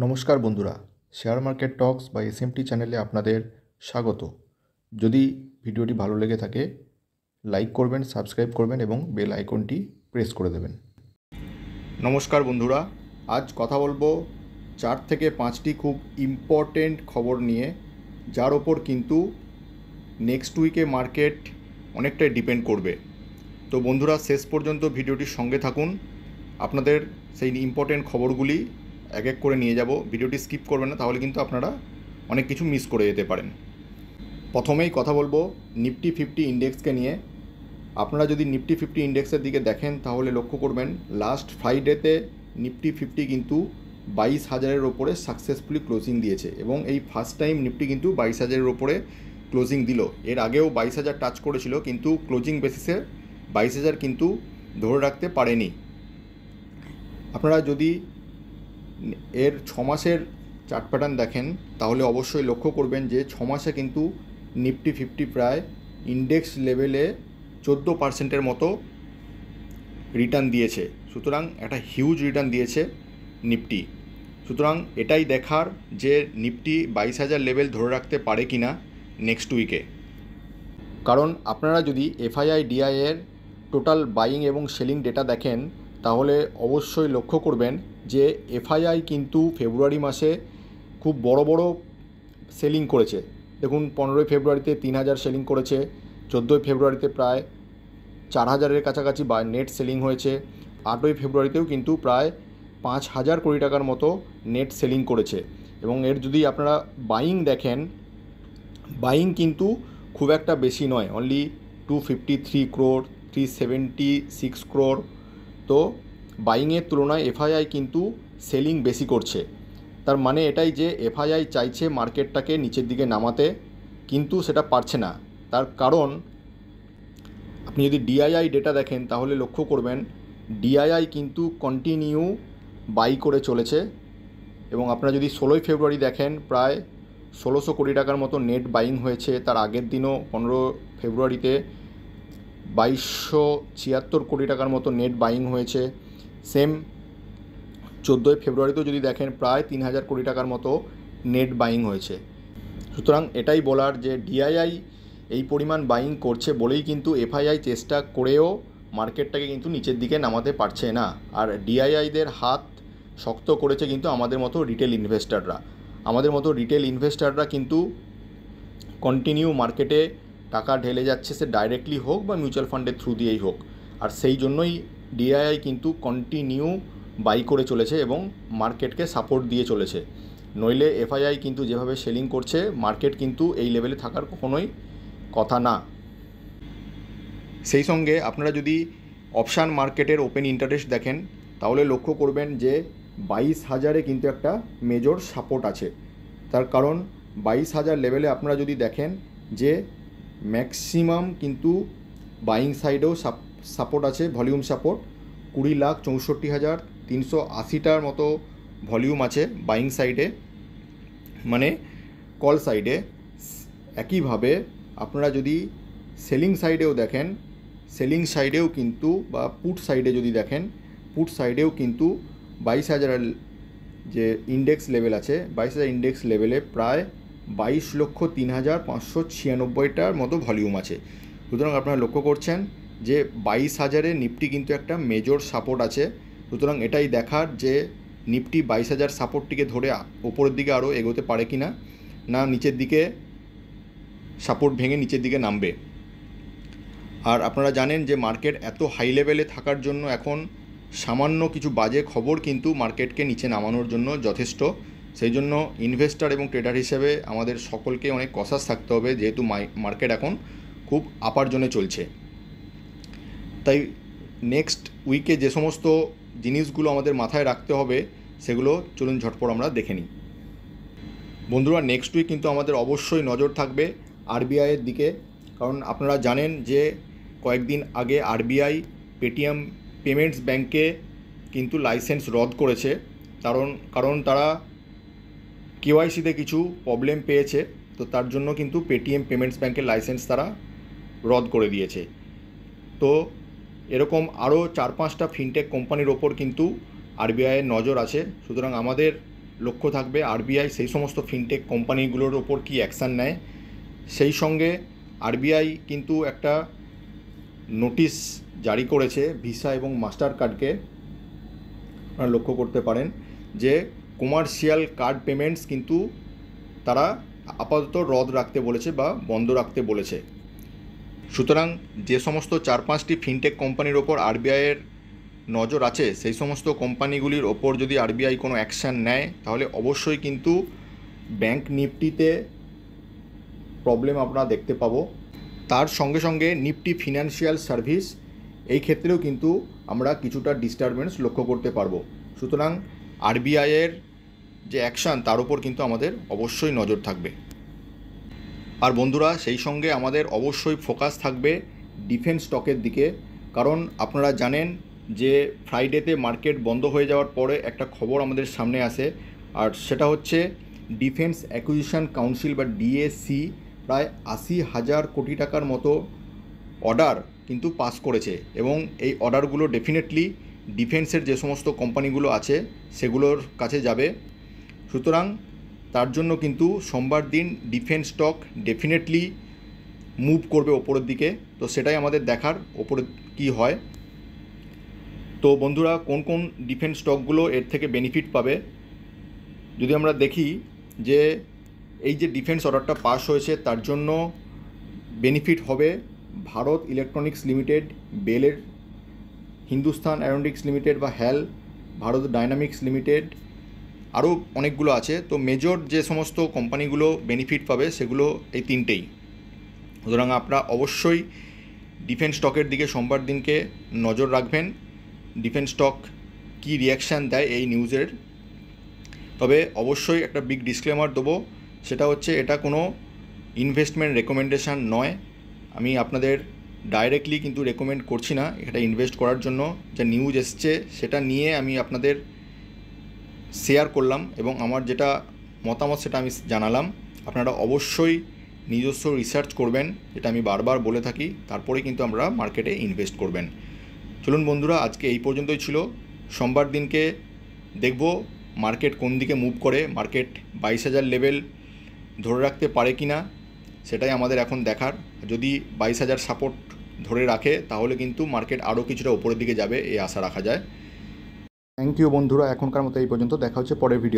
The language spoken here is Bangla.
নমস্কার বন্ধুরা, শেয়ার মার্কেট টক্স বা এসএমটি চ্যানেলে আপনাদের স্বাগত। যদি ভিডিওটি ভালো লেগে থাকে লাইক করবেন, সাবস্ক্রাইব করবেন এবং বেল আইকনটি প্রেস করে দেবেন। নমস্কার বন্ধুরা, আজ কথা বলবো 4 থেকে 5টি খুব ইম্পর্টেন্ট খবর নিয়ে, যার ওপর কিন্তু নেক্সট উইকে মার্কেট অনেকটাই ডিপেন্ড করবে। তো বন্ধুরা, শেষ পর্যন্ত ভিডিওটির সঙ্গে থাকুন। আপনাদের সেই ইম্পর্টেন্ট খবরগুলি এক এক করে নিয়ে যাব। ভিডিওটি স্কিপ করবেন না, তাহলে কিন্তু আপনারা অনেক কিছু মিস করে যেতে পারেন। প্রথমেই কথা বলবো নিফটি 50 ইন্ডেক্সকে নিয়ে। আপনারা যদি নিফটি 50 ইন্ডেক্সের দিকে দেখেন তাহলে লক্ষ্য করবেন লাস্ট ফ্রাইডেতে নিফটি 50 কিন্তু 22,000-এর ওপরে সাকসেসফুলি ক্লোজিং দিয়েছে এবং এই ফার্স্ট টাইম নিফটি কিন্তু 22,000-এর ওপরে ক্লোজিং দিল। এর আগেও 22,000 টাচ করেছিল, কিন্তু ক্লোজিং বেসিসে 22,000 কিন্তু ধরে রাখতে পারেনি। আপনারা যদি এর 6 মাসের চার্ট প্যাটার্ন দেখেন তাহলে অবশ্যই লক্ষ্য করবেন যে 6 মাসে কিন্তু নিফটি 50 প্রায় ইন্ডেক্স লেভেলে 14%-এর মতো রিটার্ন দিয়েছে। সুতরাং একটা হিউজ রিটার্ন দিয়েছে নিফটি। সুতরাং এটাই দেখার যে নিফটি 22,000 লেভেল ধরে রাখতে পারে কি না নেক্সট উইকে। কারণ আপনারা যদি এফআইআই ডিআই এর টোটাল বাইং এবং সেলিং ডেটা দেখেন তাহলে অবশ্যই লক্ষ্য করবেন যে এফআইআই কিন্তু ফেব্রুয়ারি মাসে খুব বড় বড় সেলিং করেছে। দেখুন, 15ই ফেব্রুয়ারিতে 3,000 সেলিং করেছে, 14ই ফেব্রুয়ারিতে প্রায় 4,000-এর কাছাকাছি নেট সেলিং হয়েছে, 8ই ফেব্রুয়ারিতেও কিন্তু প্রায় 5,000 কোটি টাকার মতো নেট সেলিং করেছে। এবং এর যদি আপনারা বাইং দেখেন, বাইং কিন্তু খুব একটা বেশি নয়, অনলি 253 crore, 376 crore। তো বাইংয়ের তুলনায় এফআইআই কিন্তু সেলিং বেশি করছে। তার মানে এটাই যে এফআইআই চাইছে মার্কেটটাকে নিচের দিকে নামাতে, কিন্তু সেটা পারছে না। তার কারণ আপনি যদি ডিআইআই ডেটা দেখেন তাহলে লক্ষ্য করবেন ডিআইআই কিন্তু কন্টিনিউ বাই করে চলেছে। এবং আপনারা যদি 16ই ফেব্রুয়ারি দেখেন প্রায় 1,600 কোটি টাকার মতো নেট বাইং হয়েছে। তার আগের দিনও 15 ফেব্রুয়ারিতে 2,276 কোটি টাকার মতো নেট বাইং হয়েছে। সেম 14ই ফেব্রুয়ারিতেও যদি দেখেন প্রায় 3,000 কোটি টাকার মতো নেট বাইং হয়েছে। সুতরাং এটাই বলার যে ডিআইআই এই পরিমাণ বাইং করছে বলেই কিন্তু এফআইআই চেষ্টা করেও মার্কেটটাকে কিন্তু নিচের দিকে নামাতে পারছে না। আর ডিআইআইদের হাত শক্ত করেছে কিন্তু আমাদের মতো রিটেল ইনভেস্টাররা কিন্তু কন্টিনিউ মার্কেটে টাকা ঢেলে যাচ্ছে, সে ডাইরেক্টলি হোক বা মিউচুয়াল ফান্ডের থ্রু দিয়েই হোক। আর সেই জন্যই ডিআইআই কিন্তু কন্টিনিউ বাই করে চলেছে এবং মার্কেটকে সাপোর্ট দিয়ে চলেছে। নইলে এফআইআই কিন্তু যেভাবে সেলিং করছে মার্কেট কিন্তু এই লেভেলে থাকার কখনোই কথা না। সেই সঙ্গে আপনারা যদি অপশান মার্কেটের ওপেন ইন্টারেস্ট দেখেন তাহলে লক্ষ্য করবেন যে 22,000-এ কিন্তু একটা মেজর সাপোর্ট আছে। তার কারণ 22,000 লেভেলে আপনারা যদি দেখেন যে ম্যাক্সিমাম কিন্তু বাইং সাইডেও সাপোর্ট আছে, ভলিউম সাপোর্ট 20,64,380টার মতো ভলিউম আছে বাইং সাইডে, মানে কল সাইডে। একইভাবে আপনারা যদি সেলিং সাইডেও দেখেন, সেলিং সাইডেও কিন্তু বা পুট সাইডে যদি দেখেন, পুট সাইডেও কিন্তু 22,000 যে ইন্ডেক্স লেভেল আছে, 22,000 ইন্ডেক্স লেভেলে প্রায় 22,03,596টার মতো ভলিউম আছে। সুতরাং আপনারা লক্ষ্য করছেন যে 22,000-এ নিফটি কিন্তু একটা মেজর সাপোর্ট আছে। সুতরাং এটাই দেখার যে নিফটি 22,000 সাপোর্টটিকে ধরে ওপরের দিকে আরও এগোতে পারে কি না, না নিচের দিকে সাপোর্ট ভেঙে নিচের দিকে নামবে। আর আপনারা জানেন যে মার্কেট এত হাই লেভেলে থাকার জন্য এখন সামান্য কিছু বাজে খবর কিন্তু মার্কেটকে নিচে নামানোর জন্য যথেষ্ট। সেই জন্য ইনভেস্টর এবং ট্রেডার হিসেবে আমাদের সকলকে অনেক কসাস থাকতে হবে, যেহেতু মার্কেট এখন খুব আপার জোনে চলছে। তাই নেক্সট উইকে যে সমস্ত জিনিসগুলো আমাদের মাথায় রাখতে হবে সেগুলো চলুন ঝটপট আমরা দেখে নিই। বন্ধুরা, নেক্সট উইক কিন্তু আমাদের অবশ্যই নজর থাকবে আরবিআইয়ের দিকে। কারণ আপনারা জানেন যে কয়েকদিন আগে আরবিআই পেটিএম পেমেন্টস ব্যাঙ্কে কিন্তু লাইসেন্স রদ করেছে। কারণ তারা কেওয়াইসিতে কিছু প্রবলেম পেয়েছে, তো তার জন্য কিন্তু পেটিএম পেমেন্টস ব্যাঙ্কের লাইসেন্স তারা রদ করে দিয়েছে। তো এরকম আরও 4-5টা ফিনটেক কোম্পানির ওপর কিন্তু আরবিআইয়ের নজর আছে। সুতরাং আমাদের লক্ষ্য থাকবে আরবিআই সেই সমস্ত ফিনটেক কোম্পানিগুলোর ওপর কী অ্যাকশান নেয়। সেই সঙ্গে আরবিআই কিন্তু একটা নোটিশ জারি করেছে ভিসা এবং মাস্টার কার্ডকে, আপনারা লক্ষ্য করতে পারেন যে কমার্শিয়াল কার্ড পেমেন্টস কিন্তু তারা আপাতত রদ রাখতে বলেছে বা বন্ধ রাখতে বলেছে। সুতরাং যে সমস্ত 4-5টি ফিনটেক কোম্পানির ওপর আরবিআইয়ের নজর আছে, সেই সমস্ত কোম্পানিগুলির ওপর যদি আরবিআই কোনো অ্যাকশান নেয় তাহলে অবশ্যই কিন্তু ব্যাংক নিফটিতে প্রবলেম আমরা দেখতে পাবো। তার সঙ্গে সঙ্গে নিফটি ফিনান্সিয়াল সার্ভিস এই ক্ষেত্রেও কিন্তু আমরা কিছুটা ডিস্টারবেন্স লক্ষ্য করতে পারবো। সুতরাং আরবিআইয়ের যে অ্যাকশান তার উপর কিন্তু আমাদের অবশ্যই নজর থাকবে। আর বন্ধুরা, সেই সঙ্গে আমাদের অবশ্যই ফোকাস থাকবে ডিফেন্স স্টকের দিকে, কারণ আপনারা জানেন যে ফ্রাইডেতে মার্কেট বন্ধ হয়ে যাওয়ার পরে একটা খবর আমাদের সামনে আসে, আর সেটা হচ্ছে ডিফেন্স অ্যাকুইজিশন কাউন্সিল বা ডিএসসি প্রায় 80,000 কোটি টাকার মতো অর্ডার কিন্তু পাস করেছে, এবং এই অর্ডারগুলো ডেফিনেটলি ডিফেন্সের যে সমস্ত কোম্পানিগুলো আছে সেগুলোর কাছে যাবে। সুতরাং তার জন্য কিন্তু সোমবার দিন ডিফেন্স স্টক ডেফিনেটলি মুভ করবে ওপরের দিকে। তো সেটাই আমাদের দেখার, ওপরে কি হয়। তো বন্ধুরা, কোন কোন ডিফেন্স স্টকগুলো এর থেকে বেনিফিট পাবে যদি আমরা দেখি, যে এই যে ডিফেন্স অর্ডারটা পাস হয়েছে তার জন্য বেনিফিট হবে ভারত ইলেকট্রনিক্স লিমিটেড, বেলের, হিন্দুস্তান অ্যারোনটিক্স লিমিটেড বা হ্যাল, ভারত ডাইনামিক্স লিমিটেড, আরও অনেকগুলো আছে। তো মেজর যে সমস্ত কোম্পানিগুলো বেনিফিট পাবে সেগুলো এই তিনটেই। সুতরাং আপনারা অবশ্যই ডিফেন্স স্টকের দিকে সোমবার দিনকে নজর রাখবেন, ডিফেন্স স্টক কী রিয়াকশান দেয় এই নিউজের। তবে অবশ্যই একটা বিগ ডিসক্লেমার দেবো, সেটা হচ্ছে এটা কোনো ইনভেস্টমেন্ট রেকমেন্ডেশান নয়। আমি আপনাদের ডাইরেক্টলি কিন্তু রেকমেন্ড করছি না এটা ইনভেস্ট করার জন্য। যা নিউজ এসছে সেটা নিয়ে আমি আপনাদের শেয়ার করলাম এবং আমার যেটা মতামত সেটা আমি জানালাম। আপনারা অবশ্যই নিজস্ব রিসার্চ করবেন, যেটা আমি বারবার বলে থাকি, তারপরে কিন্তু আমরা মার্কেটে ইনভেস্ট করবেন। চলুন বন্ধুরা, আজকে এই পর্যন্তই ছিল। সোমবার দিনকে দেখব মার্কেট কোন দিকে মুভ করে, মার্কেট 22,000 লেভেল ধরে রাখতে পারে কি না, সেটাই আমাদের এখন দেখার। যদি 22,000 সাপোর্ট ধরে রাখে তাহলে কিন্তু মার্কেট আরও কিছুটা উপরের দিকে যাবে এই আশা রাখা যায়। থ্যাংক ইউ বন্ধুরা, এখনকার মতো এই পর্যন্ত। দেখা হচ্ছে পরের ভিডিও।